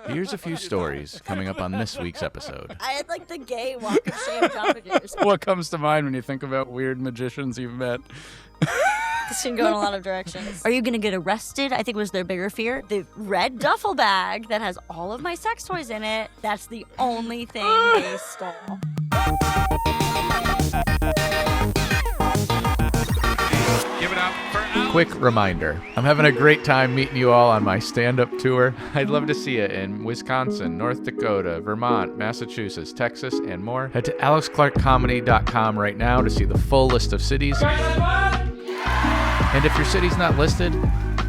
Here's a few stories coming up on this week's episode. I had like the gay walk of shame competitors. What comes to mind when you think about weird magicians you've met? This can go in a lot of directions. Are you gonna get arrested? I think was their bigger fear. The red duffel bag that has all of my sex toys in it, that's the only thing they stole. Give it up for Alex. Quick reminder, I'm having a great time meeting you all on my stand-up tour. I'd love to see you in Wisconsin, North Dakota, Vermont, Massachusetts, Texas, and more. Head to alexclarkcomedy.com right now to see the full list of cities. And if your city's not listed,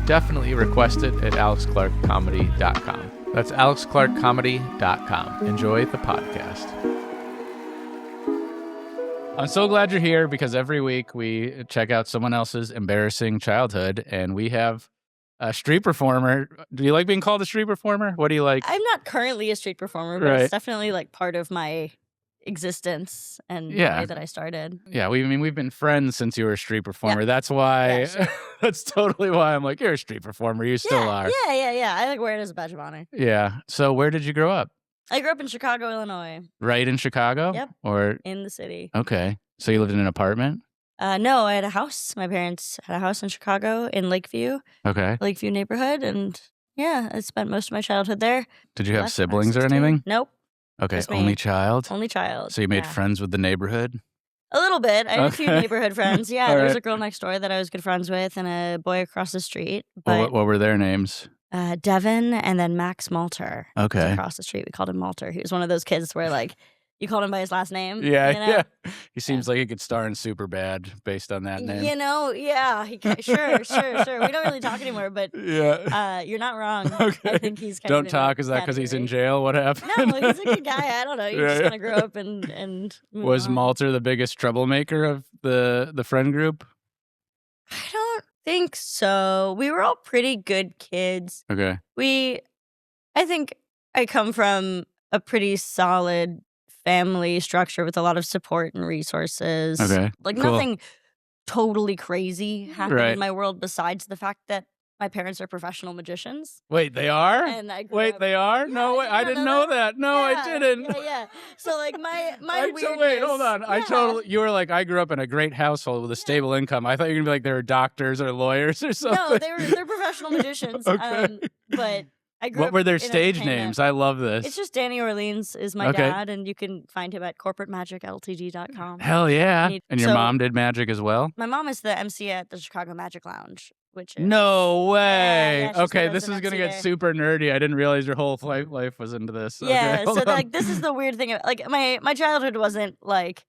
definitely request it at alexclarkcomedy.com. That's alexclarkcomedy.com. Enjoy the podcast. I'm so glad you're here because every week we check out someone else's embarrassing childhood, and we have a street performer. Do you like being called a street performer? What do you like? I'm not currently a street performer, but Right. it's definitely like part of my existence and the way that I started. Yeah, we've been friends since you were a street performer. Yeah. That's why. Yeah, sure. That's totally why I'm like, you're a street performer. You still are. Yeah. I like wear it as a badge of honor. Yeah. So where did you grow up? I grew up in Chicago, Illinois, Right in Chicago? Yep. Or in the city. okay. So you lived in an apartment? No, I had a house. My parents had a house in Chicago in Lakeview neighborhood, and yeah, I spent most of my childhood there. Did you have Left when I was siblings or 16. anything? Nope, Okay, just me. only child. only child. So you made Yeah. friends with the neighborhood? A little bit. I had a few Okay. neighborhood friends. Yeah, All there was right. a girl next door that I was good friends with, and a boy across the street. Well, But what were their names? Devin and then Max Malter. was Okay. across the street. We called him Malter. He was one of those kids where like you called him by his last name. Yeah, you know? yeah. He seems like he could star in Superbad based on that name. You know, yeah. Sure. We don't really talk anymore, but Yeah. you're not wrong. Okay. I think he's kind Don't of in talk. Is that because he's in jail? What happened? No, he's a good guy. I don't know. You Yeah, just yeah. kind of grow up and move Was on. Malter the biggest troublemaker of the friend group? I don't think so. We were all pretty good kids. Okay. I think I come from a pretty solid family structure with a lot of support and resources. Okay. Like Cool. nothing totally crazy happened Right. in my world besides the fact that my parents are professional magicians. Wait, they are? And I grew Wait, up- they are? No, Yeah, wait, I you don't didn't know know that. No, Yeah, I didn't. Yeah. So like my weirdness. Wait, hold on. Yeah. You were like, I grew up in a great household with a stable income. I thought you were gonna be like they were doctors or lawyers or something. No, they're professional magicians. Okay. But I grew What up were their in stage entertainment. names? I love this. It's just Danny Orleans is my Okay. dad, and you can find him at corporatemagicltd.com. Hell yeah. Neat. And your So- mom did magic as well? My mom is the MC at the Chicago Magic Lounge, which is No way. yeah, she's Okay, the this is resident gonna MC get there. super nerdy. I didn't realize your whole life was into this. Yeah. Okay, hold So on. like this is the weird thing. Like my childhood wasn't like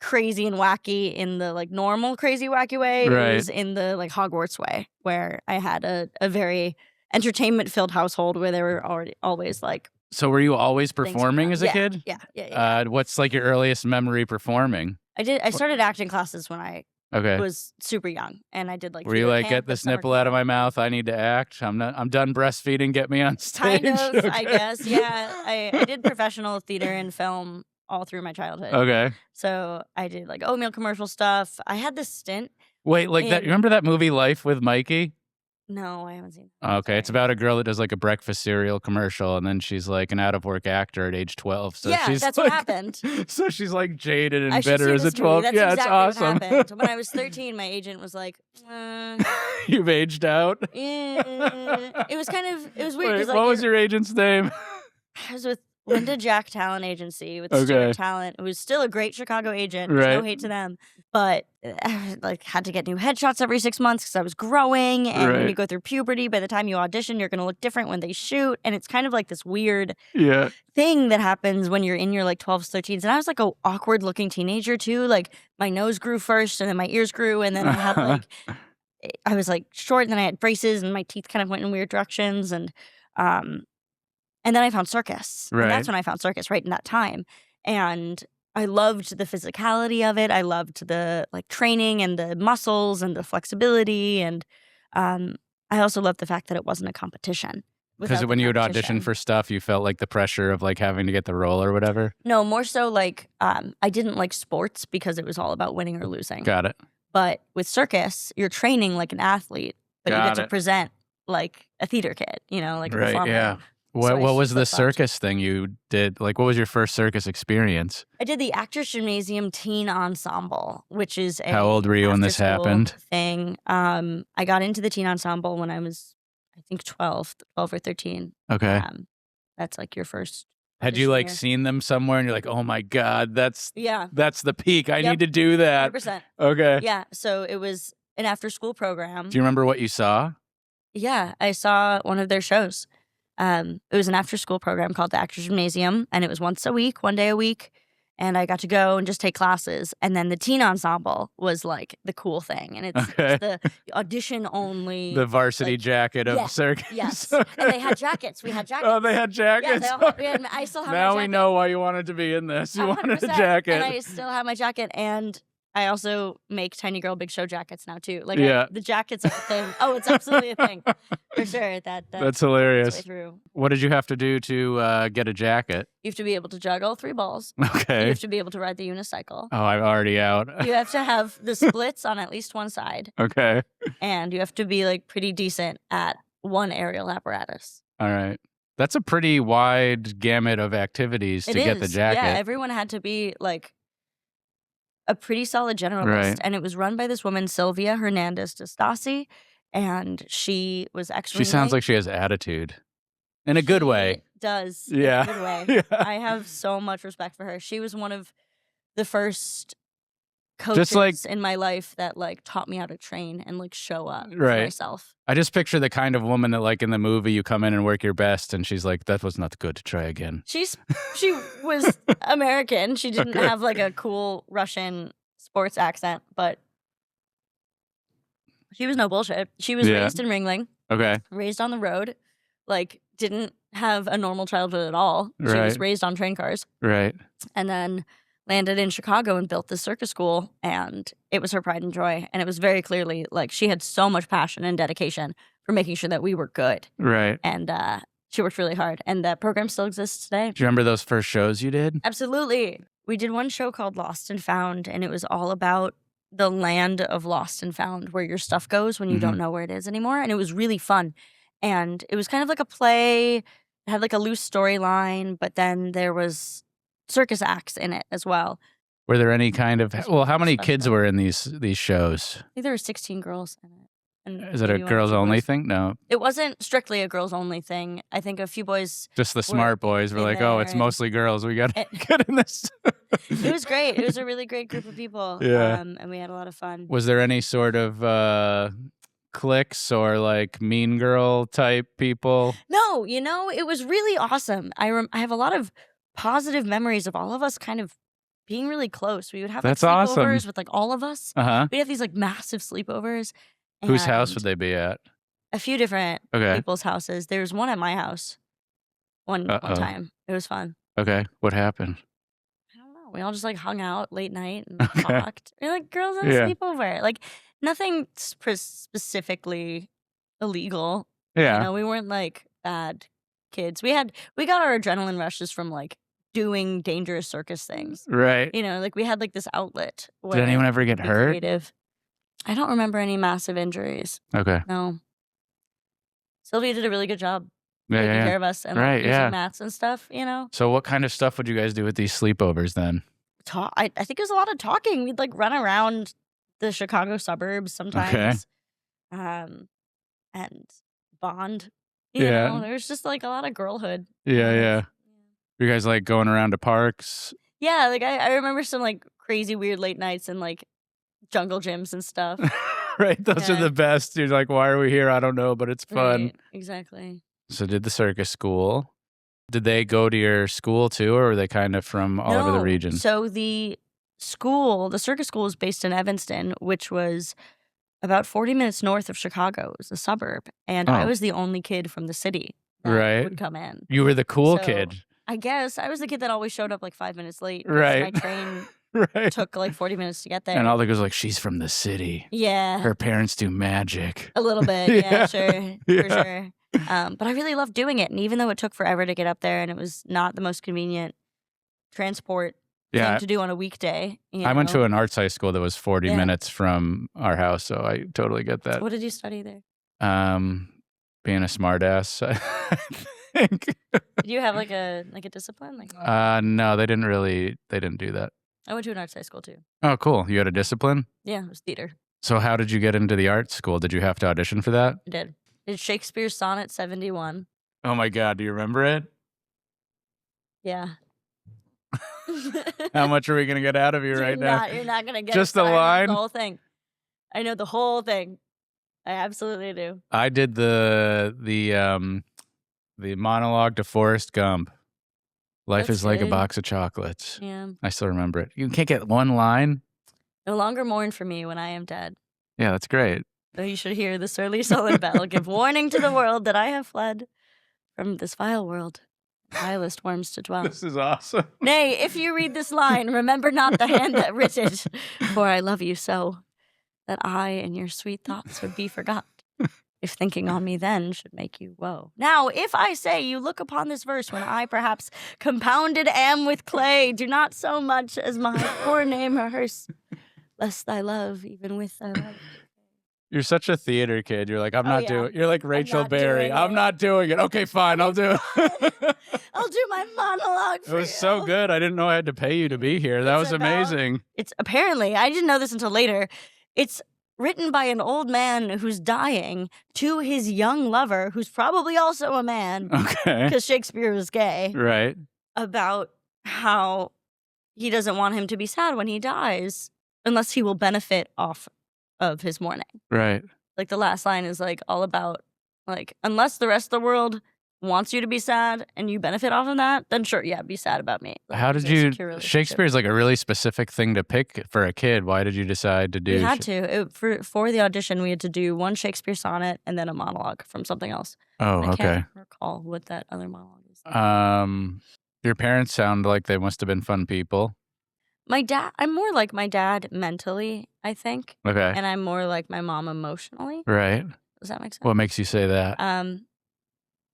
crazy and wacky in the like normal crazy wacky way. Right. It was in the like Hogwarts way, where I had a very entertainment filled household where there were always like So were you always things performing going as a on. kid? Yeah. What's like your earliest memory performing? I started acting classes when I Okay. was super young, and I did like. Were you theater like, camp get and this summer nipple out of camp. my mouth? I need to act. I'm done breastfeeding. Get me on stage. Kind of, I Okay. guess. Yeah, I did professional theater and film all through my childhood. Okay. So I did like oatmeal commercial stuff. I had this stint. Wait, like that. In- You remember that movie Life with Mikey? No, I haven't seen it. Okay, it's Sorry. about a girl that does like a breakfast cereal commercial, and then she's like an out of work actor at age 12. So Yeah, she's that's like, what happened. So she's like jaded and I should bitter see as a this movie. 12. That's Yeah, exactly it's awesome. what happened. When I was 13, my agent was like, You've aged out. it was weird Wait, because what was your agent's name? I was with Linda Jack Talent Agency with Okay. Stuart Talent, who was still a great Chicago agent. There's no Right. hate to them, but I like had to get new headshots every 6 months because I was growing. And when Right. you go through puberty, by the time you audition, you're going to look different when they shoot, and it's kind of like this weird Yeah. thing that happens when you're in your like 12s, 13s. And I was like a awkward looking teenager too. Like my nose grew first, and then my ears grew, and then I had like I was like short, and then I had braces, and my teeth kind of went in weird directions, and then I found circus. Right. And that's when I found circus, right in that time. And I loved the physicality of it. I loved the like training and the muscles and the flexibility. And I also loved the fact that it wasn't a competition. Because when you would audition for stuff, you felt like the pressure of like having to get the role or whatever. No, more so like I didn't like sports because it was all about winning or losing. Got it. But with circus, you're training like an athlete, but you Got get to it. present like a theater kid, like a Right. performer. Yeah. What I was super the fucked. circus thing you did? Like, what was your first circus experience? I did the Actors Gymnasium Teen Ensemble, which is a How old were you when this after-school happened? thing. I got into the teen ensemble when I was, I think, 12 or 13. Okay. That's like your first. Had you audition like year. seen them somewhere and you're like, oh my God, that's Yeah, the peak. I Yep. need to do that. 100%. Okay. Yeah, so it was an after-school program. Do you remember what you saw? Yeah, I saw one of their shows. It was an after-school program called the Actors Gymnasium, and it was once a week, 1 day a week, and I got to go and just take classes. And then the teen ensemble was like the cool thing, and it's the audition only. The varsity jacket of circus. Yes, Okay. and they had jackets. We had jackets. Oh, they had jackets. Yeah, I still have. Now my we know why you wanted to be in this. You wanted a 100%, jacket. and I still have my jacket, and I also make Tiny Girl Big Show jackets now too. Like the jackets are a thing. Oh, it's absolutely a thing for sure. That's hilarious. Way through. What did you have to do to get a jacket? You have to be able to juggle 3 balls. Okay. You have to be able to ride the unicycle. Oh, I'm already out. You have to have the splits on at least one side. Okay. And you have to be like pretty decent at one aerial apparatus. All right. That's a pretty wide gamut of activities to get the jacket. Yeah, everyone had to be like a pretty solid generalist. Right. And it was run by this woman, Sylvia Hernandez de Stasi. And she was actually. She sounds like she has attitude in a good way. Does. Yeah. In a good way. Yeah. I have so much respect for her. She was one of the first coaches in my life that like taught me how to train and like show up for myself. I just picture the kind of woman that like in the movie you come in and work your best and she's like, that was not good, to try again. She was American. She didn't have like a cool Russian sports accent, but she was no bullshit. She was raised in Ringling. Okay. Raised on the road. Like didn't have a normal childhood at all. She was raised on train cars. Right. And then landed in Chicago and built this circus school, and it was her pride and joy. And it was very clearly like she had so much passion and dedication for making sure that we were good. Right. And she worked really hard, and that program still exists today. Do you remember those first shows you did? Absolutely. We did one show called Lost and Found, and it was all about the land of Lost and Found, where your stuff goes when you don't know where it is anymore. And it was really fun. And it was kind of like a play. It had like a loose storyline, but then there was circus acts in it as well. Were there any kind of how many kids were in these shows? I think there were 16 girls in it. And is it a girls only thing? No. It wasn't strictly a girls only thing. I think a few boys. Just the smart boys were like, oh, it's mostly girls. We got to get in this. It was great. It was a really great group of people. Yeah. And we had a lot of fun. Was there any sort of cliques or like mean girl type people? No, it was really awesome. I have a lot of positive memories of all of us kind of being really close. We would have like, sleepovers with like all of us. We'd have these like massive sleepovers. Whose house would they be at? A few different people's houses. There was one at my house one time. It was fun. Okay. What happened? I don't know. We all just like hung out late night and talked. We're like girls at a sleepover. Like nothing specifically illegal. Yeah. We weren't like bad kids. We got our adrenaline rushes from like doing dangerous circus things. Right. Like we had like this outlet. Did anyone ever get hurt? Creative. I don't remember any massive injuries. Okay. No. Sylvia did a really good job taking care of us and like, using mats and stuff, So what kind of stuff would you guys do with these sleepovers then? I think it was a lot of talking. We'd like run around the Chicago suburbs sometimes. And bond. You know, there's just like a lot of girlhood. Yeah. You guys like going around to parks? Yeah, like I remember some like crazy weird late nights and like jungle gyms and stuff. Right, those are the best. You're like, why are we here? I don't know, but it's fun. Right, exactly. So did the circus school. Did they go to your school too, or were they kind of from all over the region? So the circus school was based in Evanston, which was about 40 minutes north of Chicago. It was a suburb. And I was the only kid from the city that would come in. You were the cool kid. I guess. I was the kid that always showed up like 5 minutes late. Right. My train took like 40 minutes to get there. And all the girls like, she's from the city. Yeah. Her parents do magic. A little bit. Yeah, sure. For sure. But I really loved doing it. And even though it took forever to get up there and it was not the most convenient transport thing to do on a weekday. I went to an arts high school that was 40 minutes from our house, so I totally get that. What did you study there? Being a smartass. think. Did you have like a discipline? Like No, they didn't do that. I went to an arts high school too. Oh, cool. You had a discipline? Yeah, it was theater. So how did you get into the art school? Did you have to audition for that? I did. Did Shakespeare's Sonnet 71. Oh my God, do you remember it? Yeah. How much are we going to get out of you right now? You're not gonna get Just it, a but I know line? the whole thing. I know the whole thing. I absolutely do. I did the monologue to Forrest Gump. Life That's is like a good. box of chocolates. Yeah. I still remember it. You can't get one line? No longer mourn for me when I am dead. Yeah, that's great. Though you should hear the surly sullen bell give warning to the world that I have fled from this vile world. Vilest worms to dwell. This is awesome. Nay, if you read this line, remember not the hand that writ it, for I love you so, that I and your sweet thoughts would be forgot, if thinking on me then should make you woe. Now, if I say you look upon this verse when I perhaps compounded am with clay, do not so much as my poor name rehearse, lest thy love, even with thy love. You're such a theater kid. You're like, I'm Oh, not yeah. doing. You're like Rachel not Berry. doing I'm it. not doing it. Okay, fine. I'll do it. I'll do my monologue It for was you. so good. I didn't know I had to pay you to be here. That It's was about- amazing. It's apparently, I didn't know this until later, it's written by an old man who's dying to his young lover, who's probably also a man, Okay. because Shakespeare was gay, Right. about how he doesn't want him to be sad when he dies unless he will benefit off of his mourning. Right. Like the last line is like all about like, unless the rest of the world wants you to be sad and you benefit off of that, then sure, yeah, be sad about me. Like, How it's did a you? secure relationship. Shakespeare's like a really specific thing to pick for a kid. Why did you decide to do? We had to. For the audition, we had to do one Shakespeare sonnet and then a monologue from something else. Oh, I okay. can't recall what that other monologue is. Your parents sound like they must have been fun people. My dad, I'm more like my dad mentally, I think, Okay. and I'm more like my mom emotionally. Right. Does that make sense? What makes you say that?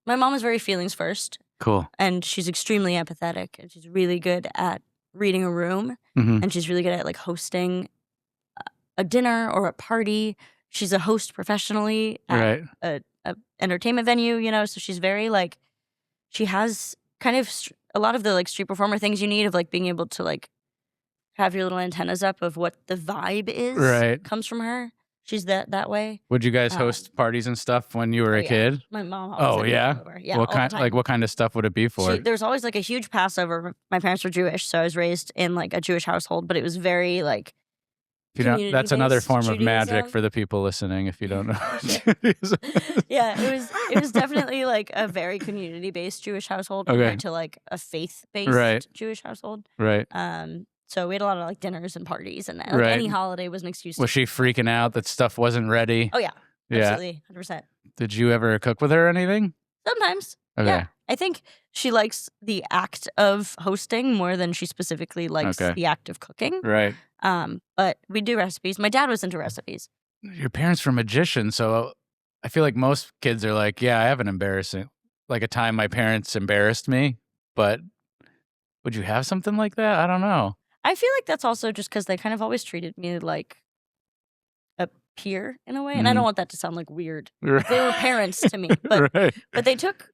My mom is very feelings first, Cool. and she's extremely empathetic, and she's really good at reading a room, Hmm. and she's really good at like hosting a dinner or a party. She's a host professionally at Right. a entertainment venue, you know, so she's very like, she has kind of a lot of the like street performer things you need of like being able to like have your little antennas up of what the vibe is. Right. Comes from her. She's that way. Would you guys host parties and stuff when you were Oh, a yeah. kid? My mom. Oh, always had yeah? people over. Yeah. What all the kind? time. Like what kind of stuff would it be for? There's always like a huge Passover. My parents were Jewish, so I was raised in like a Jewish household, but it was very like. If you don't, that's another community-based form of magic Judaism. for the people listening. If you don't know, Yeah, it was definitely like a very community based Jewish household Okay. compared to like a faith based Right. Jewish household. Right. So we had a lot of like dinners and parties, and like Right. any holiday was an excuse. Was she freaking out that stuff wasn't ready? Oh yeah, Yeah. absolutely, 100%. Did you ever cook with her or anything? Sometimes. Okay. Yeah, I think she likes the act of hosting more than she specifically likes Okay. the act of cooking. Right. But we do recipes. My dad was into recipes. Your parents were magicians, so I feel like most kids are like, yeah, I have an embarrassing, like a time my parents embarrassed me. But would you have something like that? I don't know. I feel like that's also just because they kind of always treated me like a peer in a way, and I Mhm. don't want that to sound like weird. They were parents to me, but Right. but they took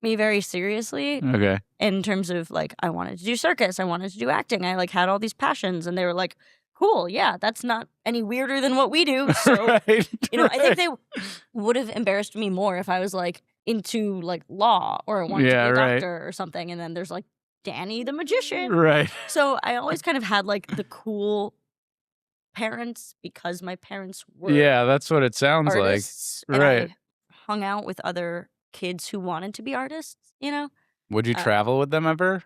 me very seriously Okay. in terms of like I wanted to do circus, I wanted to do acting, I like had all these passions, and they were like, "Cool, yeah, that's not any weirder than what we do." So Right. you know, I think Right. they would have embarrassed me more if I was like into like law or wanted Yeah, to be a right. doctor or something, and then there's like Danny the magician. Right. So I always kind of had like the cool parents because my parents were Yeah, that's what it sounds artists, like. and Right. I hung out with other kids who wanted to be artists, you know? Would you Uh, travel with them ever?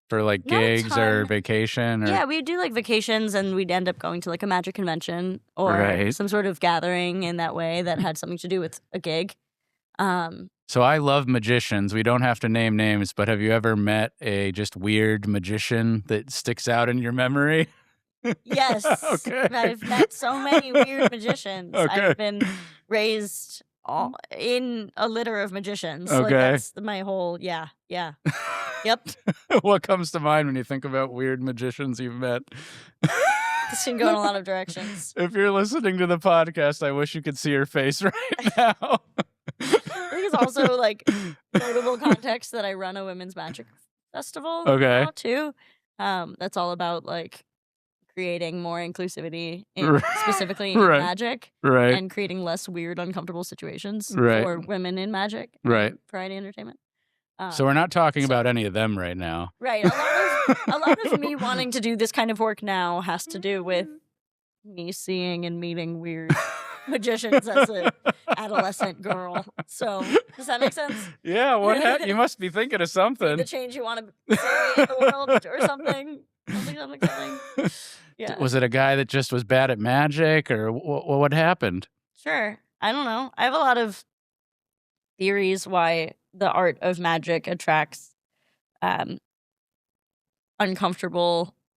For like Not a gigs or ton. vacation? Or... Yeah, we'd do like vacations and we'd end up going to like a magic convention or Right. some sort of gathering in that way that had something to do with a gig. So I love magicians. We don't have to name names, but have you ever met a just weird magician that sticks out in your memory? Yes. Okay. I've met so many weird magicians. Okay. I've been raised in a litter of magicians. Like Okay. that's my whole yeah. Yep. What comes to mind when you think about weird magicians you've met? This can go in a lot of directions. If you're listening to the podcast, I wish you could see her face right now. think it's also like notable context that I run a women's magic festival Okay. now too. That's all about like creating more inclusivity specifically in Right. magic Right. and creating less weird, uncomfortable situations Right. for women in magic Right. and variety entertainment. So we're not talking about any of them right now. Right. A lot of me wanting to do this kind of work now has to do with me seeing and meeting weird magicians as an adolescent girl. So does that make sense? Yeah, you must be thinking of something. The change you want to see in the world or something. Something. Yeah. Was it a guy that just was bad at magic, or what happened? Sure. I don't know. I have a lot of theories why the art of magic attracts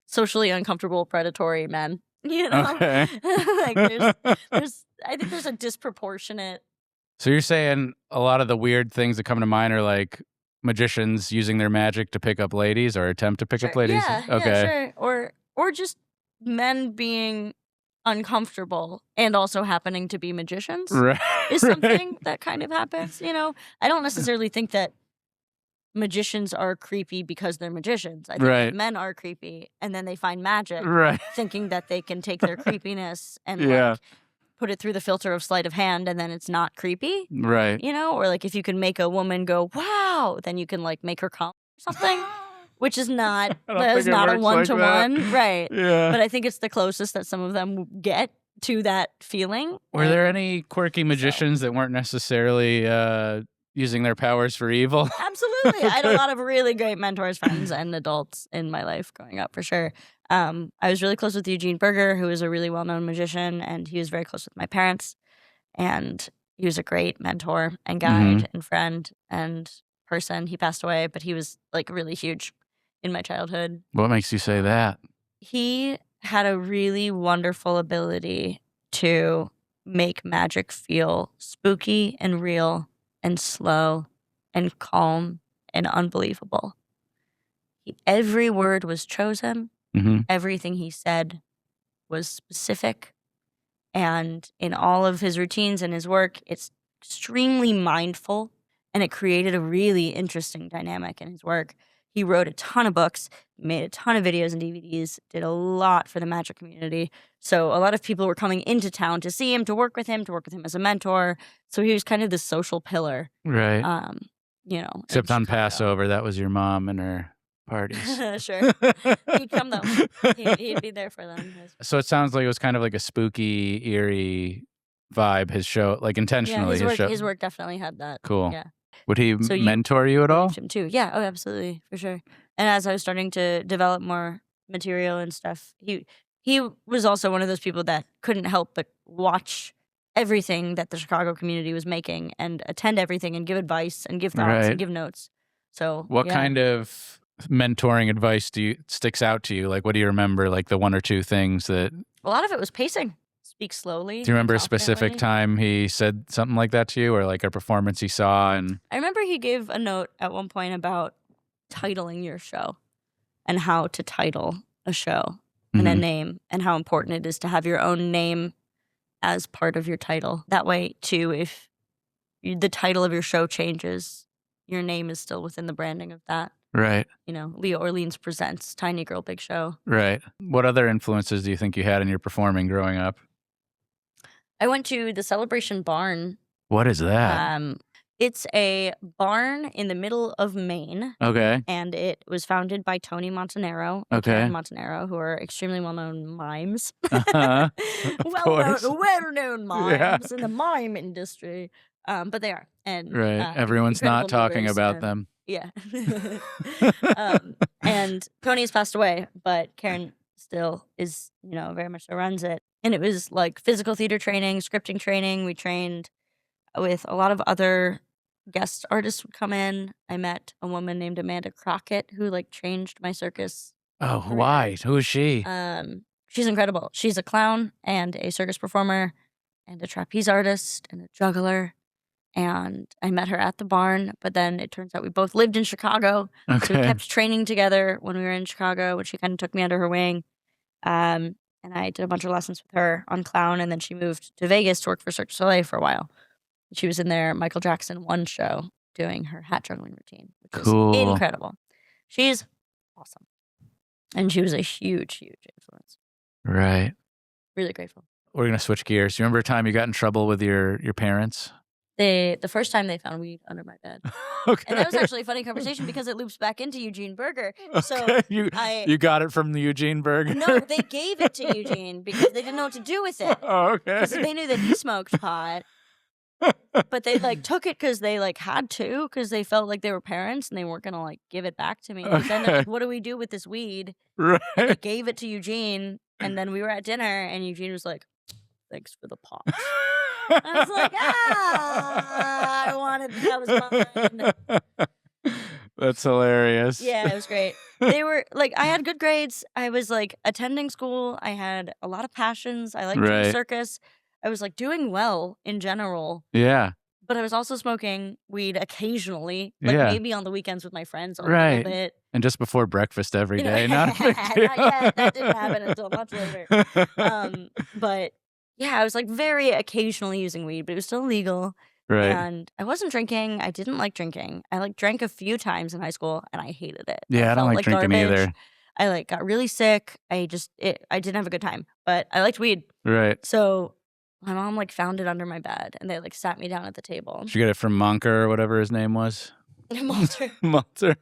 socially uncomfortable, predatory men. You know, Okay. like I think there's a disproportionate. So you're saying a lot of the weird things that come to mind are like magicians using their magic to pick up ladies or attempt to pick up ladies? Yeah, okay. yeah, sure. Or just men being uncomfortable and also happening to be magicians Right. is something that kind of happens. You know, I don't necessarily think that magicians are creepy because they're magicians. I think that men are creepy and then they find magic, Right. thinking that they can take their creepiness and Yeah. like put it through the filter of sleight of hand, and then it's not creepy. Right. You know, or like if you can make a woman go wow, then you can like make her come or something, which is not that is not a one-to-one, right? Yeah. But I think it's the closest that some of them get to that feeling. Were there any quirky magicians that weren't necessarily using their powers for evil? Absolutely. I had a lot of really great mentors, friends, and adults in my life growing up, for sure. I was really close with Eugene Berger, who is a really well-known magician, and he was very close with my parents. And he was a great mentor and guide and friend and person. He passed away, but he was like really huge in my childhood. What makes you say that? He had a really wonderful ability to make magic feel spooky and real and slow and calm and unbelievable. Every word was chosen. Everything he said was specific. And in all of his routines and his work, it's extremely mindful, and it created a really interesting dynamic in his work. He wrote a ton of books, made a ton of videos and DVDs, did a lot for the magic community. So a lot of people were coming into town to see him, to work with him as a mentor. So he was kind of the social pillar. Right. You know. Except on Passover, that was your mom and her parties. Sure. He'd come though. He'd be there for them. So it sounds like it was kind of like a spooky, eerie vibe, his show, like intentionally. Yeah, his work definitely had that. Cool. Yeah. Would he mentor you at all? Him too. Yeah, oh, absolutely, for sure. And as I was starting to develop more material and stuff, he was also one of those people that couldn't help but watch everything that the Chicago community was making and attend everything and give advice and give thoughts and give notes. So what kind of mentoring advice sticks out to you? Like, what do you remember? Like the one or two things that a lot of it was pacing. Speak slowly. Do you remember a specific time he said something like that to you, or like a performance he saw? And I remember he gave a note at one point about titling your show and how to title a show and a name, and how important it is to have your own name as part of your title. That way, too, if the title of your show changes, your name is still within the branding of that. Right. You know, Leah Orleans presents Tiny Girl Big Show. Right. What other influences do you think you had in your performing growing up? I went to the Celebration Barn. What is that? It's a barn in the middle of Maine. Okay. And it was founded by Tony Montanaro and Karen Montanaro, who are extremely well-known mimes. Well-known mimes in the mime industry. But they are. And everyone's not talking about them. Yeah. And Tony's passed away, but Karen still is, very much so runs it. And it was like physical theater training, scripting training. We trained with a lot of other guest artists would come in. I met a woman named Amanda Crockett who changed my circus. Oh, why? Who is she? She's incredible. She's a clown and a circus performer and a trapeze artist and a juggler. And I met her at the barn, but then it turns out we both lived in Chicago. Okay. So we kept training together when we were in Chicago, when she kind of took me under her wing. And I did a bunch of lessons with her on clown, and then she moved to Vegas to work for Cirque du Soleil for a while. She was in their Michael Jackson 1 show doing her hat juggling routine, which Cool. is incredible. She's awesome. And she was a huge, huge influence. Right. Really grateful. We're going to switch gears. You remember a time you got in trouble with your parents? The first time they found weed under my bed. Okay. And that was actually a funny conversation because it loops back into Eugene Burger. So Okay. You got it from the Eugene Burger? No, they gave it to Eugene because they didn't know what to do with it. Oh, okay. Because they knew that he smoked pot. But they like took it because they like had to, because they felt like they were parents and they weren't gonna like give it back to me. But then they're like, what do we do with this weed? And they Right. gave it to Eugene, and then we were at dinner, and Eugene was like, "Thanks for the pot." I was like, I wanted that was mine. That's hilarious. Yeah, it was great. They were like, I had good grades. I was like attending school. I had a lot of passions. I liked Right. the circus. I was like doing well in general. Yeah. But I was also smoking weed occasionally, like Yeah. maybe on the weekends with my friends a Right. little bit. And just before breakfast every You know, day. Not a big deal. not yet. That didn't happen until much later. But yeah, I was like very occasionally using weed, but it was still legal. Right. And I wasn't drinking. I didn't like drinking. I like drank a few times in high school, and I hated it. Yeah, I don't felt like drinking garbage. either. I like got really sick. I didn't have a good time, but I liked weed. Right. So my mom like found it under my bed, and they like sat me down at the table. Did you get it from Monker or whatever his name was? Malter. Malter.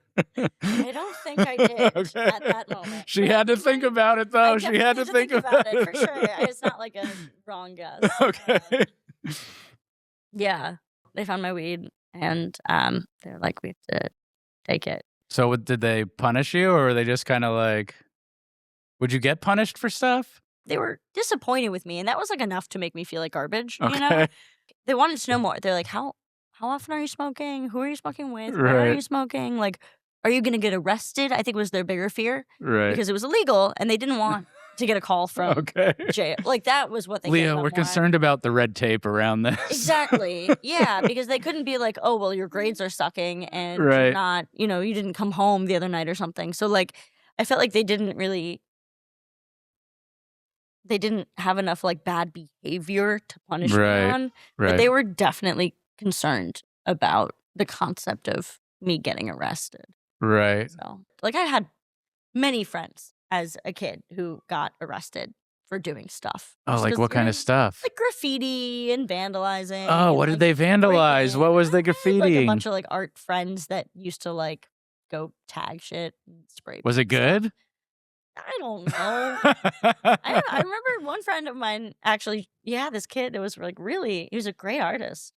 I don't think I did Okay. at that moment. She but had to think about it, though. I She had to definitely think had about it for sure. It's not like a wrong guess. Okay. Yeah, they found my weed, and they're like, we have to take it. So did they punish you, or were they just kind of like, would you get punished for stuff? They were disappointed with me, and that was like enough to make me feel like garbage. Okay. You know, they wanted to know more. They're like, how often are you smoking? Who are you smoking with? Where are Right. you smoking? Like, are you gonna get arrested? I think was their bigger fear Right. because it was illegal, and they didn't want to get a call from Okay. jail. Like that was what they. cared Leah, about we're more. concerned about the red tape around this. Exactly. Yeah, because they couldn't be like, oh, well, your grades are sucking and Right. you're not, you didn't come home the other night or something. So like, I felt like they didn't have enough like bad behavior to punish me Right. on. Right. But they were definitely concerned about the concept of me getting arrested. Right. So like I had many friends as a kid who got arrested for doing stuff. Oh, Just like 'cause, what kind of stuff? like graffiti and vandalizing. Oh, and, what did like, they vandalize? breaking. What was the I had, like a graffitiing? bunch of like art friends that used to like go tag shit and spray. Was it paint stuff. good? I don't know. I remember one friend of mine actually. Yeah, this kid. It was like really. He was a great artist.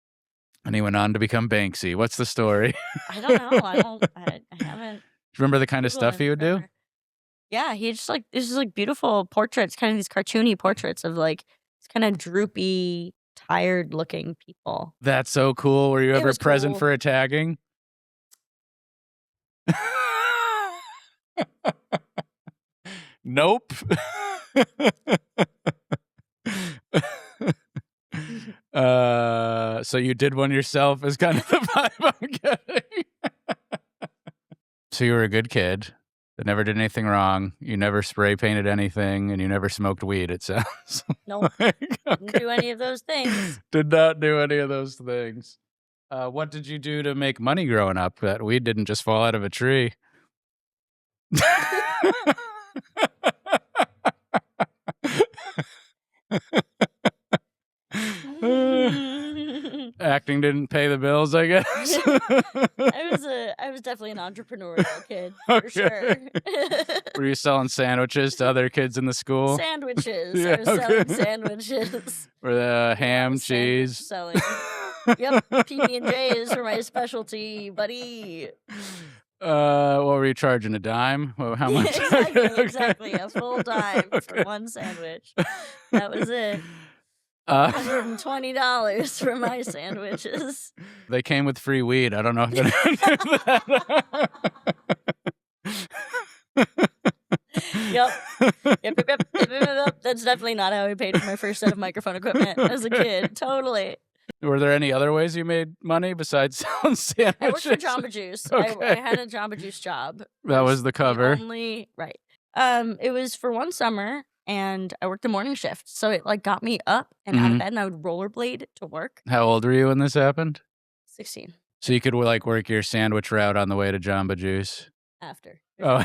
And he went on to become Banksy. What's the story? I don't know. I haven't. Do you remember the kind of Googled stuff he him would do? forever. Yeah, he just like this is like beautiful portraits, kind of these cartoony portraits of like these kind of droopy, tired looking people. That's so cool. Were you It ever was present cool. for a tagging? Nope. So you did one yourself is kind of the vibe I'm getting. So you were a good kid that never did anything wrong. You never spray painted anything, and you never smoked weed, it sounds. Nope, like. didn't do any of those things. Did not do any of those things. What did you do to make money growing up? That weed didn't just fall out of a tree. Acting didn't pay the bills, I guess. I was definitely an entrepreneurial kid for Okay. sure. Were you selling sandwiches to other kids in the school? Sandwiches. Yeah, I was selling okay. sandwiches. Or the ham, Sandwich cheese? selling. Yep, PB&J's were my specialty, buddy. What were you charging? A dime? Well, how much? Exactly, Okay. exactly. A full dime for Okay. one sandwich. That was it. Uh, $120 for my sandwiches. they came with free weed. I don't know if it. Yep. Yep. That's definitely not how I paid for my first set of microphone equipment as a kid. Totally. Were there any other ways you made money besides selling sandwiches? I worked for Jamba Juice. Okay. I had a Jamba Juice job. That was the cover. Only right. It was for one summer. and I worked the morning shift. So it like got me up and out of bed, and I would rollerblade to work. How old were you when this happened? 16. So you could like work your sandwich route on the way to Jamba Juice. After. Oh,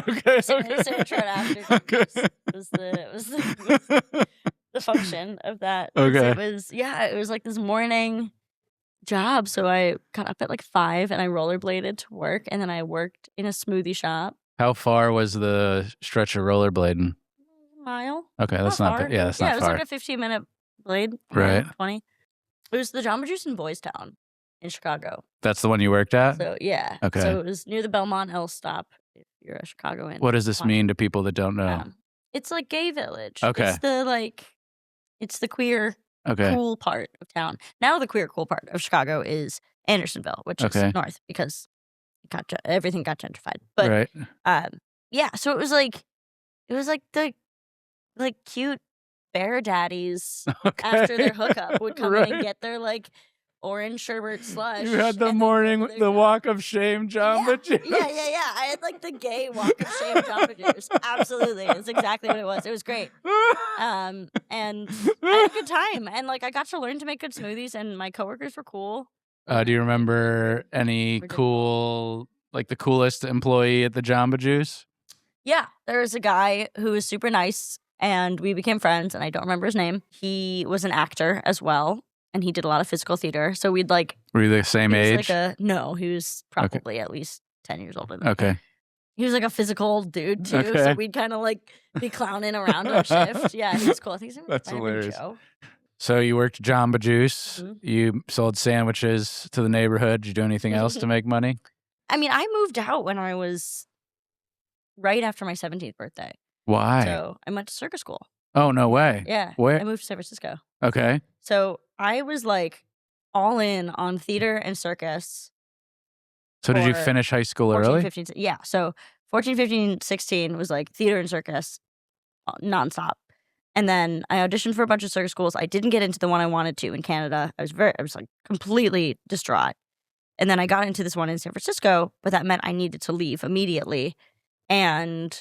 okay. Sandwich route after. Okay. Was the function of that. Okay. It was like this morning job. So I got up at like 5 and I rollerbladed to work, and then I worked in a smoothie shop. How far was the stretch of rollerblading? A mile. Okay, that's not far. bad. Yeah, that's not it was far. like a 15-minute blade. Right. 20. It was the Jamba Juice in Boys Town in Chicago. That's the one you worked at? So yeah. Okay. So it was near the Belmont L stop if you're a Chicagoan. What does this mean to people that don't know? It's like gay village. Okay. It's the queer Okay. cool part of town. Now the queer cool part of Chicago is Andersonville, which is north because everything got gentrified. But right. Yeah, so it was like the cute bear daddies after their hookup would come in and get their like orange sherbet slush. You had the morning, the walk of shame Jamba Juice. Yeah. I had like the gay walk of shame Jamba Juice. Absolutely. It's exactly what it was. It was great. And I had a good time. And like I got to learn to make good smoothies, and my coworkers were cool. Do you remember any cool, like the coolest employee at the Jamba Juice? Yeah, there was a guy who was super nice, and we became friends, and I don't remember his name. He was an actor as well, and he did a lot of physical theater. So we'd like... Were you the same age? No, he was probably at least 10 years older than me. Okay. He was like a physical dude, too, so we'd kind of like be clowning around on shift. Yeah, he was cool. I think his name was That's hilarious. Joe. So you worked Jamba Juice. You sold sandwiches to the neighborhood. Did you do anything else to make money? I mean, I moved out when I was right after my 17th birthday. Why? So I went to circus school. Oh, no way. Yeah. Where? I moved to San Francisco. Okay. So I was like all in on theater and circus. So did you finish high school 14, early? 15, yeah. So 14, 15, 16 was like theater and circus nonstop. And then I auditioned for a bunch of circus schools. I didn't get into the one I wanted to in Canada. I was like completely distraught. And then I got into this one in San Francisco, but that meant I needed to leave immediately. And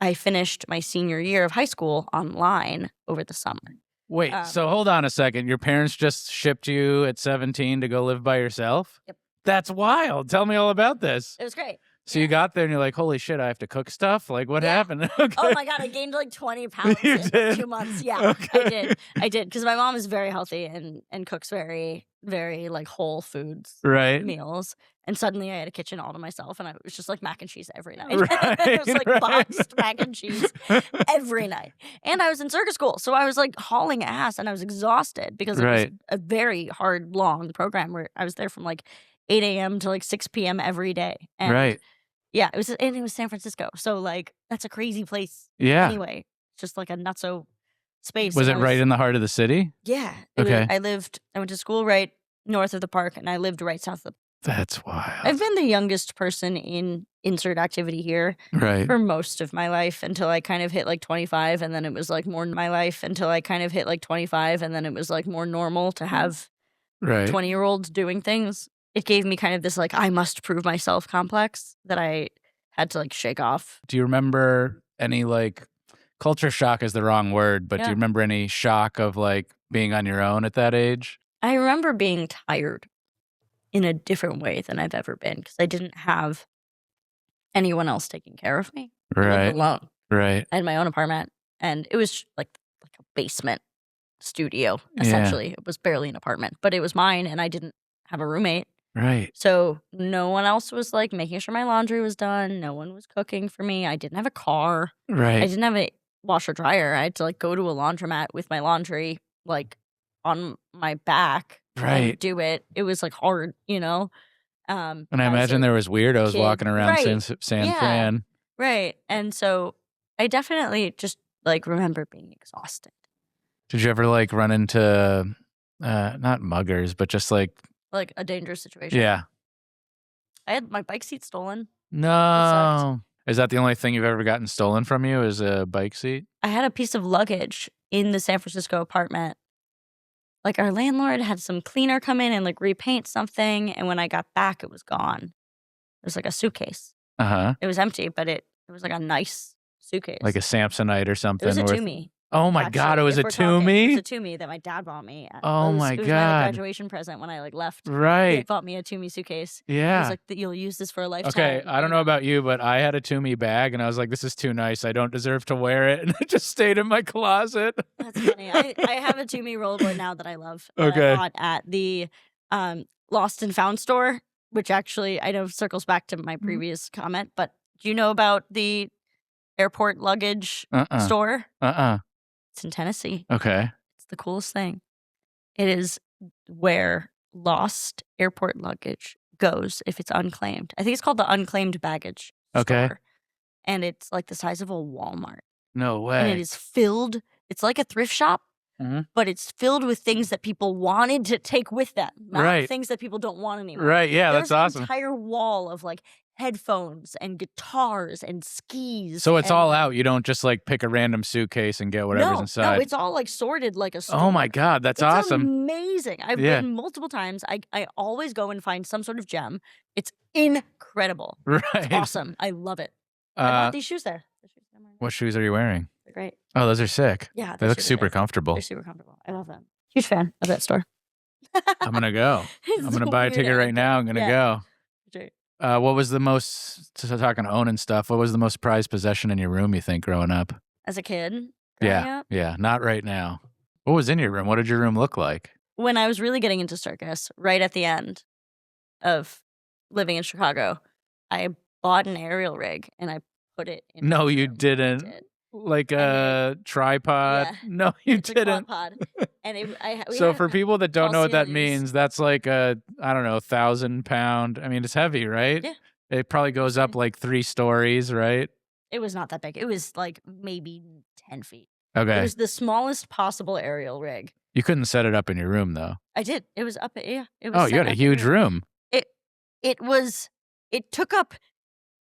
I finished my senior year of high school online over the summer. Wait, so hold on a second. Your parents just shipped you at 17 to go live by yourself? Yep. That's wild. Tell me all about this. It was great. So you got there and you're like, holy shit, I have to cook stuff? Like, what happened? Okay. Oh my God, I gained like 20 pounds in 2 months. Yeah, okay. I did. Because my mom is very healthy and cooks very, very like whole foods meals. And suddenly I had a kitchen all to myself, and it was just like mac and cheese every night. It was like boxed mac and cheese every night. And I was in circus school, so I was like hauling ass, and I was exhausted because it was a very hard, long program where I was there from like 8 a.m. to like 6 p.m. every day. And yeah, it was San Francisco. So like that's a crazy place. Yeah. Anyway, just like a nutso space. Was it right in the heart of the city? Yeah. Okay. I went to school right north of the park, and I lived right south of the... That's wild. I've been the youngest person in insert activity here for most of my life until I kind of hit like 25, and then it was like more in my life until I kind of hit like 25, and then it was like more normal to have 20-year-olds doing things. It gave me kind of this like I must prove myself complex that I had to like shake off. Do you remember any like culture shock is the wrong word, but do you remember any shock of like being on your own at that age? I remember being tired in a different way than I've ever been because I didn't have anyone else taking care of me. I lived alone. I had my own apartment, and it was like a basement studio, essentially. It was barely an apartment, but it was mine, and I didn't have a roommate. So no one else was like making sure my laundry was done. No one was cooking for me. I didn't have a car. I didn't have a washer dryer. I had to like go to a laundromat with my laundry like on my back and do it. It was like hard, you know. And I imagine there was weirdos walking around San Fran. And so I definitely just like remember being exhausted. Did you ever like run into not muggers, but just like a dangerous situation? Yeah. I had my bike seat stolen. No. Is that the only thing you've ever gotten stolen from you is a bike seat? I had a piece of luggage in the San Francisco apartment. Like our landlord had some cleaner come in and like repaint something. And when I got back, it was gone. It was like a suitcase. It was empty, but it was like a nice suitcase. Like a Samsonite or something. It was a worth- Toomey. Oh my God, it was a It was a Toomey? Toomey that my dad bought me. Oh It was my my like, God. graduation present when I like left. He Right. bought me a Toomey suitcase. He Yeah. was like, you'll use this for a lifetime. Okay, I don't know about you, but I had a Toomey bag, and I was like, this is too nice. I don't deserve to wear it. And it just stayed in my closet. That's funny. I have a Toomey rollerboard now that I love. Okay. I bought at the Lost and Found store, which actually I know circles back to my previous comment. But do you know about the airport luggage store? It's in Tennessee. Okay. It's the coolest thing. It is where lost airport luggage goes if it's unclaimed. I think it's called the unclaimed baggage Okay. store. And it's like the size of a Walmart. No And it way. is filled. It's like a thrift shop, but it's filled with things that people wanted to take with them, not Right. things that people don't want anymore. Right, yeah, There's that's awesome. an entire wall of like headphones and guitars and skis. So it's and- all out. You don't just like pick a random suitcase and get whatever's no, inside. No, it's all like sorted like a store. Oh my God, that's It's awesome. amazing. I've been multiple times. I always go and find some sort of gem. It's incredible. Right. It's awesome. I love it. I bought these shoes there. The shoes I'm wearing. What shoes are you wearing? They're great. Oh, those are sick. Yeah, They those look shoes are super great. comfortable. They're super comfortable. I love them. Huge fan of that store. I'm going to go. It's I'm going to so buy a weird. ticket right now. I'm going to Yeah. go. Great. What was the most, talking own and stuff, what was the most prized possession in your room, you think, growing up? As a kid, growing Yeah. up, Yeah. Not right now. What was in your room? What did your room look like? when I was really getting into circus, right at the end of living in Chicago, I bought an aerial rig and I put it in. No, my you room. I didn't. did. Like And a tripod? Yeah. No, you It's a didn't. quad pod. And we So had for people that don't tall know what that ceilings. means, that's like a, I don't know, 1,000-pound. I mean, it's heavy, right? Yeah. It probably goes up like 3 stories, right? It was not that big. It was like maybe 10 feet. It Okay. was the smallest possible aerial rig. You couldn't set it up in your room, though. I did. It was up. Yeah. It was Oh, you set had a up in huge room. It took up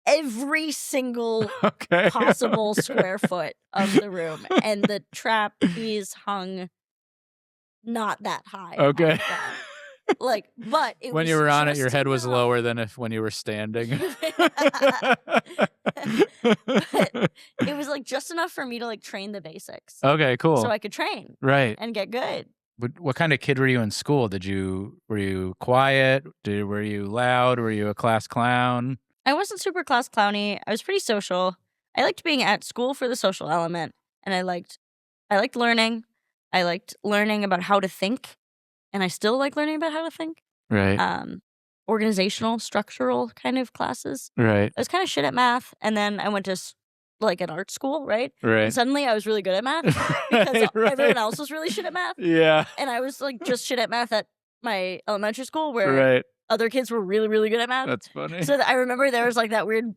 every single Okay. possible square foot of the room, and the trapeze hung not that high. off Okay. the ground. Like, but it When was you were on it, your just head was enough. lower than if when you were standing. It was like just enough for me to like train the basics, Okay, cool. so I could train Right. and get good. What kind of kid were you in school? Were you quiet? Were you loud? Were you a class clown? I wasn't super class clowny. I was pretty social. I liked being at school for the social element, and I liked learning. I liked learning about how to think, and I still like learning about how to think. Right. Organizational, structural kind of classes. Right. I was kind of shit at math, and then I went to like an art school, right? Right. And suddenly I was really good at math because Right. everyone else was really shit at math, Yeah. and I was like just shit at math at my elementary school where Right. other kids were really, really good at math. That's funny. So I remember there was like that weird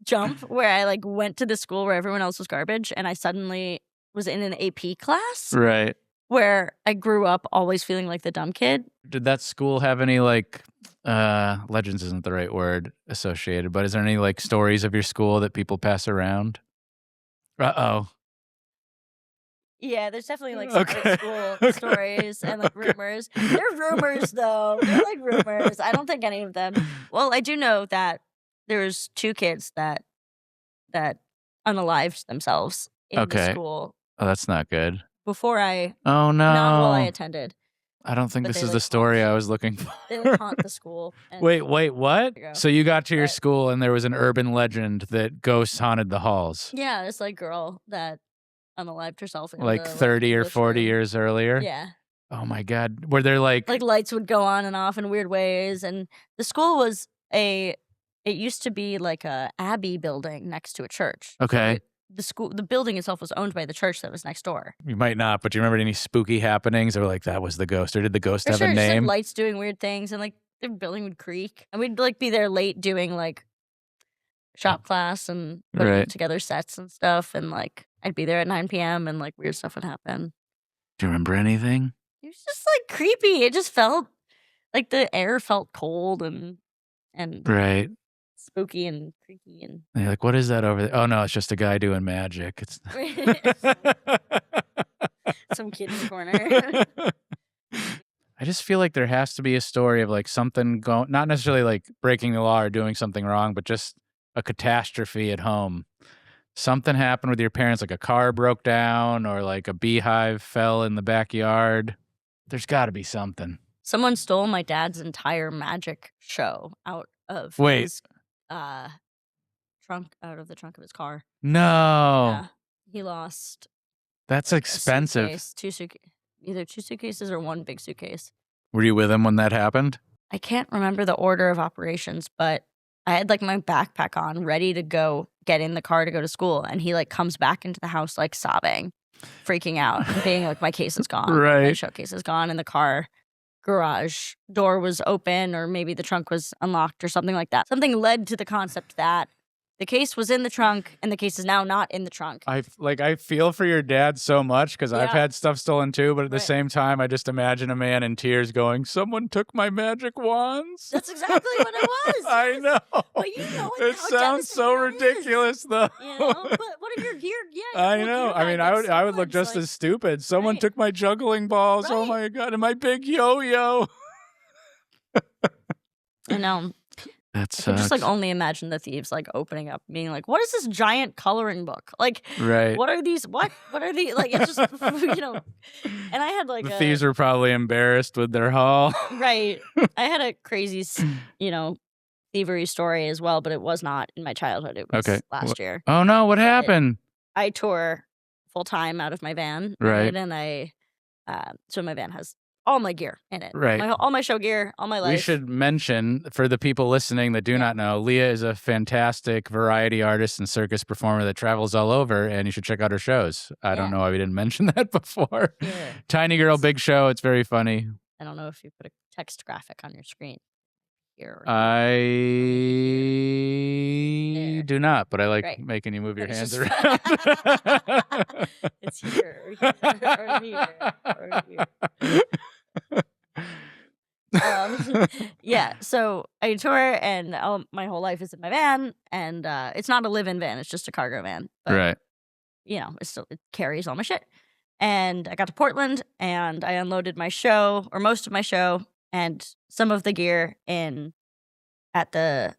jump where I like went to the school where everyone else was garbage, and I suddenly was in an AP class Right. where I grew up always feeling like the dumb kid. Did that school have any like legends isn't the right word associated, but is there any like stories of your school that people pass around? Uh-oh. Yeah, there's definitely like some Okay. art school Okay. stories and like Okay. rumors. They're rumors though. They're like rumors. I don't think any of them. Well, I do know that there's 2 kids that unalived themselves in the Okay. school Oh, that's not good. before I Oh no. not while I attended. I don't think but this they, is like, the story haunt- I was looking for. They like haunt the school. And Wait, what? There you go. So you got to your But- school and there was an urban legend that ghosts haunted the halls, Yeah, this like girl that unalived herself in like the, 30 or English 40 room. years earlier? Yeah. Oh my God. Were there like Lights would go on and off in weird ways, and the school was it used to be like a abbey building next to a church. So Okay. the building itself was owned by the church that was next door. You might not, but do you remember any spooky happenings? Or like that was the ghost, or did the ghost For have sure, a just, like, name? lights doing weird things, and like the building would creak, and we'd like be there late doing like shop class and putting Right. together sets and stuff, and like I'd be there at 9 p.m. and like weird stuff would happen. Do you remember anything? It was just like creepy. It just felt like the air felt cold and Right. spooky and creaky and And you're like, what is that over there? Oh no, it's just a guy doing magic. It's some kid in the corner. I just feel like there has to be a story of like something going, not necessarily like breaking the law or doing something wrong, but just a catastrophe at home something happened with your parents, like a car broke down or like a beehive fell in the backyard. There's got to be something. Someone stole my dad's entire magic show out of his trunk, out of the trunk of his car. No. Yeah, he lost. That's a expensive. suitcase, either 2 suitcases or 1 big suitcase. Were you with him when that happened? I can't remember the order of operations, but I had like my backpack on, ready to go get in the car to go to school, and he like comes back into the house like sobbing, freaking out, and being like, my case is gone. Right. My showcase is gone, and the car garage door was open, or maybe the trunk was unlocked or something like that. Something led to the concept that the case was in the trunk and the case is now not in the trunk. I feel for your dad so much because I've had stuff stolen too, but at the same time, I just imagine a man in tears going, "Someone took my magic wands." That's exactly what it was. I know. But you know it sounds so ridiculous, though. You know, but what if you're geared? Yeah, I know. I mean, I would look just as stupid. Someone took my juggling balls. Right. Oh my god, and my big yo-yo. I know. That I sucks. could just like only imagine the thieves like opening up, being like, "What is this giant coloring book? Like, Right. what are these? What are these? Like, it's just you know." And I had like The thieves were probably embarrassed with their haul. right. I had a crazy, thievery story as well, but it was not in my childhood. It was last year. Oh no, what happened? I tour full time out of my van, Right. And I, so my van has all my gear in it, Right. all my show gear, all my life. We should mention for the people listening that do not know, Leah is a fantastic variety artist and circus performer that travels all over, and you should check out her shows. I don't know why we didn't mention that before. Yeah. Tiny Girl, Big Show. It's very funny. I don't know if you put a text graphic on your screen here. I do not, but I like making you move your hands around. It's here, or here, or here. So I tour, and my whole life is in my van, and it's not a live-in van; it's just a cargo van. But, right. You know, it carries all my shit. And I got to Portland, and I unloaded my show, or most of my show, and some of the gear at the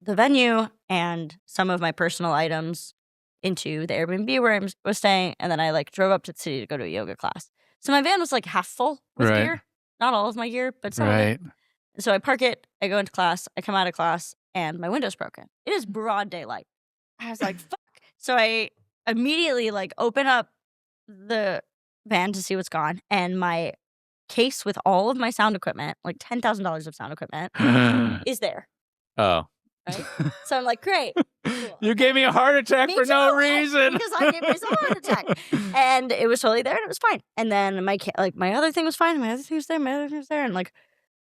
venue, and some of my personal items into the Airbnb where I was staying, and then I like drove up to the city to go to a yoga class. So my van was like half full with gear. Not all of my gear, but some of it. So I park it, I go into class, I come out of class, and my window's broken. It is broad daylight. I was like, fuck. So I immediately like open up the van to see what's gone, and my case with all of my sound equipment, like $10,000 of sound equipment, is there. Oh. Right? So I'm like, great. Cool. You gave me a heart attack for no reason. Because I gave myself a heart attack. And it was totally there, and it was fine. And then my other thing was fine, my other thing was there, my other thing was there. And like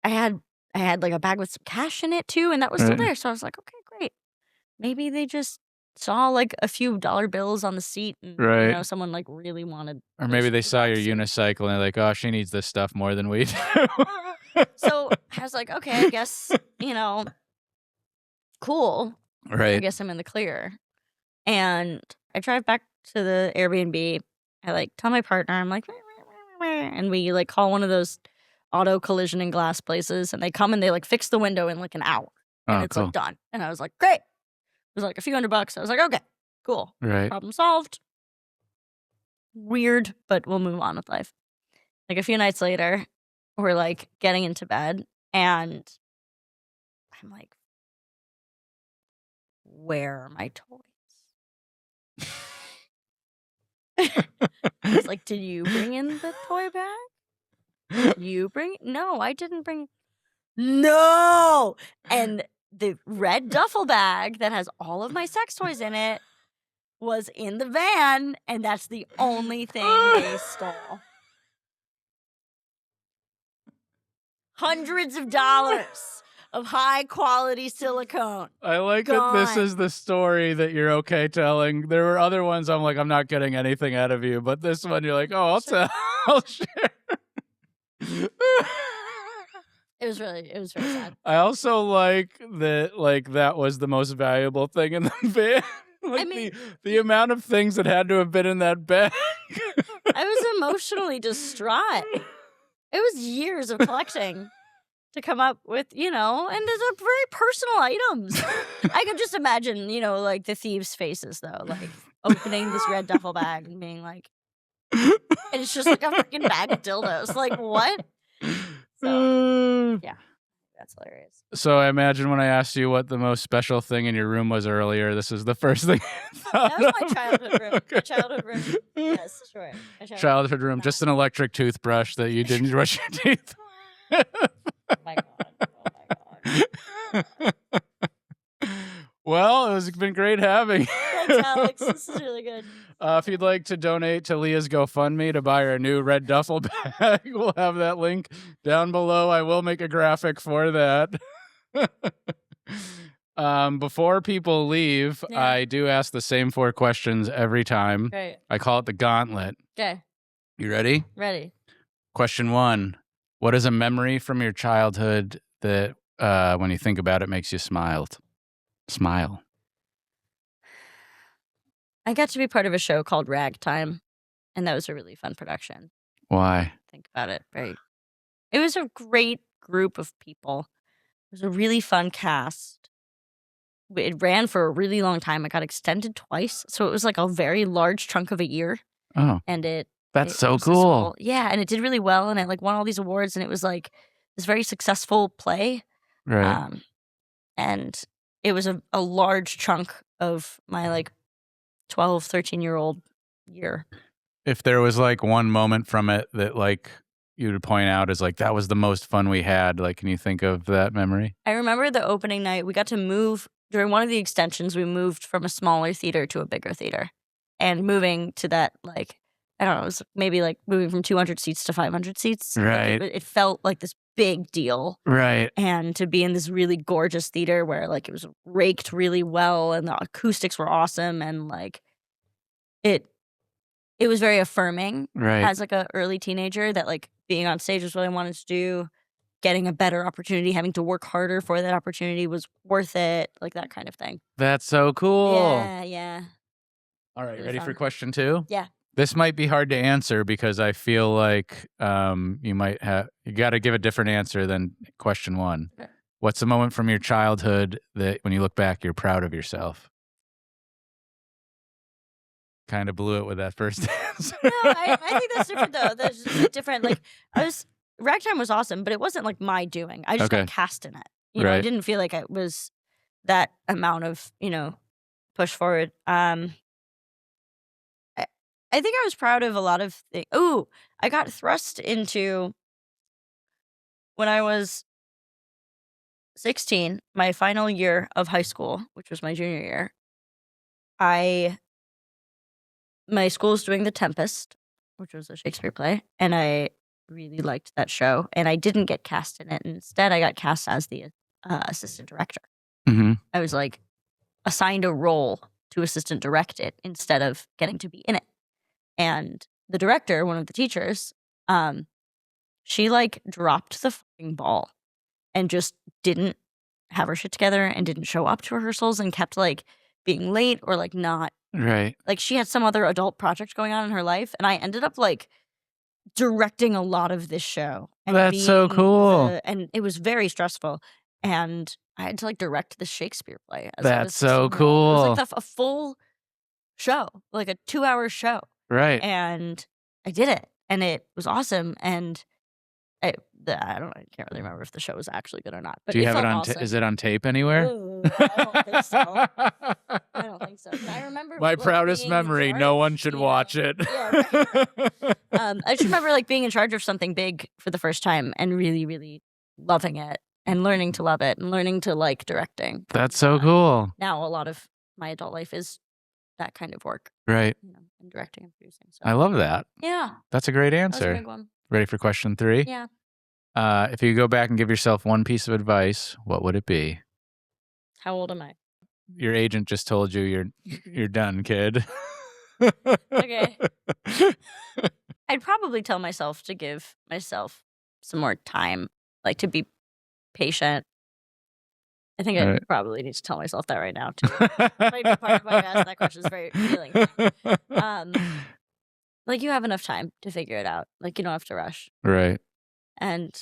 I had like a bag with some cash in it too, and that was still there. So I was like, okay, great. Maybe they just saw like a few dollar bills on the seat, and you know, someone like really wanted. Or maybe they saw your unicycle and they're like, oh, she needs this stuff more than we do. So I was like, okay, I guess, cool. Right. I guess I'm in the clear. And I drive back to the Airbnb. I like tell my partner, I'm like, and we like call one of those auto collision and glass places, and they come and they like fix the window in like an hour. And it's like done. And I was like, great. It was like a few $100. I was like, okay, cool. Right. Problem solved. Weird, but we'll move on with life. Like a few nights later, we're like getting into bed, and I'm like, where are my toys? I was like, did you bring in the toy bag? No, I didn't bring. No! And the red duffel bag that has all of my sex toys in it was in the van, and that's the only thing they stole. Hundreds of dollars of high quality silicone. I like that this is the story that you're okay telling. There were other ones I'm like, I'm not getting anything out of you, but this one you're like, oh, I'll tell. I'll share. It was very sad. I also like that that was the most valuable thing in the van. I mean, the amount of things that had to have been in that bag. I was emotionally distraught. It was years of collecting to come up with, and those are very personal items. I could just imagine, like the thieves' faces though, like opening this red duffel bag and being like, and it's just like a freaking bag of dildos. Like, what? So, yeah, that's hilarious. So I imagine when I asked you what the most special thing in your room was earlier, this is the first thing you thought That was my of. childhood room. Okay. My childhood room. Yes, sure. My Childhood room, just an electric toothbrush that you didn't brush your teeth. Oh my god. Oh my god. Well, it's been great having you. Thanks, Alex. This is really good. If you'd like to donate to Leah's GoFundMe to buy her a new red duffel bag, we'll have that link down below. I will make a graphic for that. Before people leave, Yeah. I do ask the same 4 questions every time. Great. I call it the gauntlet. Okay. You ready? Ready. Question 1. What is a memory from your childhood that when you think about it makes you smile? I got to be part of a show called Ragtime, and that was a really fun production. Why? Think about it. It was a great group of people. It was a really fun cast. It ran for a really long time. It got extended twice, so it was like a very large chunk of a year. Oh, And that's it so was this cool. whole- yeah, and it did really well, and it like won all these awards, and it was like this very successful play. Right. And it was a large chunk of my like 12, 13-year-old year. If there was like one moment from it that like you would point out as like that was the most fun we had, like can you think of that memory? I remember the opening night, we got to move during one of the extensions. We moved from a smaller theater to a bigger theater, and moving to that, like, I don't know, it was maybe like moving from 200 seats to 500 seats. Like, Right. it felt like this big deal. Right. And to be in this really gorgeous theater where like it was raked really well and the acoustics were awesome, and like it was very affirming Right. as like a early teenager that like being on stage was what I wanted to do. Getting a better opportunity, having to work harder for that opportunity was worth it, like that kind of thing. That's so cool. Yeah. All right, Really ready for fun. question 2? Yeah. This might be hard to answer because I feel like you got to give a different answer than question 1. Okay. What's a moment from your childhood that when you look back, you're proud of yourself? Kind of blew it with that first answer. No, I think that's different though. That's just different. Like Ragtime was awesome, but it wasn't like my doing. I just Okay. got cast in it. I Right. didn't feel like it was that amount of, push forward. I think I was proud of a lot of things. Ooh, I got thrust into when I was 16, my final year of high school, which was my junior year. My school was doing The Tempest, which was a Shakespeare play, and I really liked that show. And I didn't get cast in it. Instead, I got cast as the assistant director. Mm-hmm. I was like assigned a role to assistant direct it instead of getting to be in it. And the director, one of the teachers, she like dropped the fucking ball and just didn't have her shit together and didn't show up to rehearsals and kept like being late or like not. Right. Like she had some other adult project going on in her life, and I ended up like directing a lot of this show. And That's so being cool. and it was very stressful. And I had to like direct the Shakespeare play. As That's so It was cool. like a full show, like a 2-hour show. Right. And I did it, and it was awesome. And I can't really remember if the show was actually good or not. But Do you it have it felt on? awesome. Is it on tape anywhere? Ooh, I don't think so. I don't think so. But I remember My like, proudest being in memory. No one charge, should you know? watch it. Yeah, right. I just remember like being in charge of something big for the first time and really, really loving it and learning to love it and learning to like directing. That's so cool. Now a lot of my adult life is that kind of work, Right. and directing and producing. So I love that. yeah, That's a great that was a answer. big one. Ready for question 3? Yeah. If you go back and give yourself one piece of advice, what would it be? How old am I? Your agent just told you you're done, kid. Okay. I'd probably tell myself to give myself some more time, like to be patient. I think I Right. probably need to tell myself that right now too. Maybe part of why I asked that question is very feeling. Like you have enough time to figure it out. Like you don't have to rush. Right. And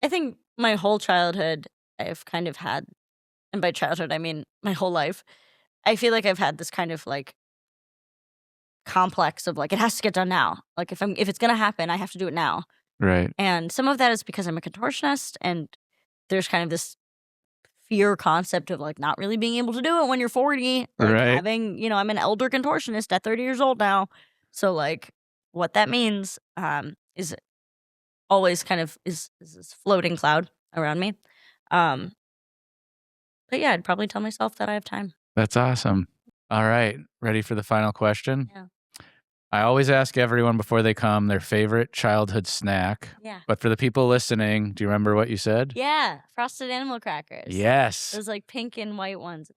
I think my whole childhood, I've kind of had, and by childhood, I mean my whole life, I feel like I've had this kind of like complex of like, it has to get done now. Like if it's going to happen, I have to do it now. Right. And some of that is because I'm a contortionist, and there's kind of this fear concept of like not really being able to do it when you're 40. Like Right. having, I'm an elder contortionist at 30 years old now. So like what that means is always kind of is this floating cloud around me. But yeah, I'd probably tell myself that I have time. That's awesome. All right. Ready for the final question? Yeah. I always ask everyone before they come their favorite childhood snack. Yeah. But for the people listening, do you remember what you said? Yeah. Frosted animal crackers. Yes. Those like pink and white ones.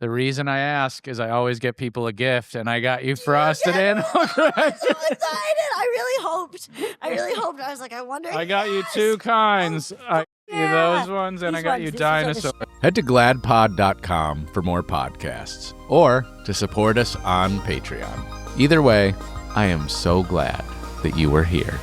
The reason I ask is I always get people a gift, and I got you frosted animal crackers. I'm so excited. I really hoped. I was like, I wonder. I got you two kinds. I got you yeah. those ones, and These I got ones, you these are the dinosaurs. Head to gladpod.com for more podcasts or to support us on Patreon. Either way, I am so glad that you were here.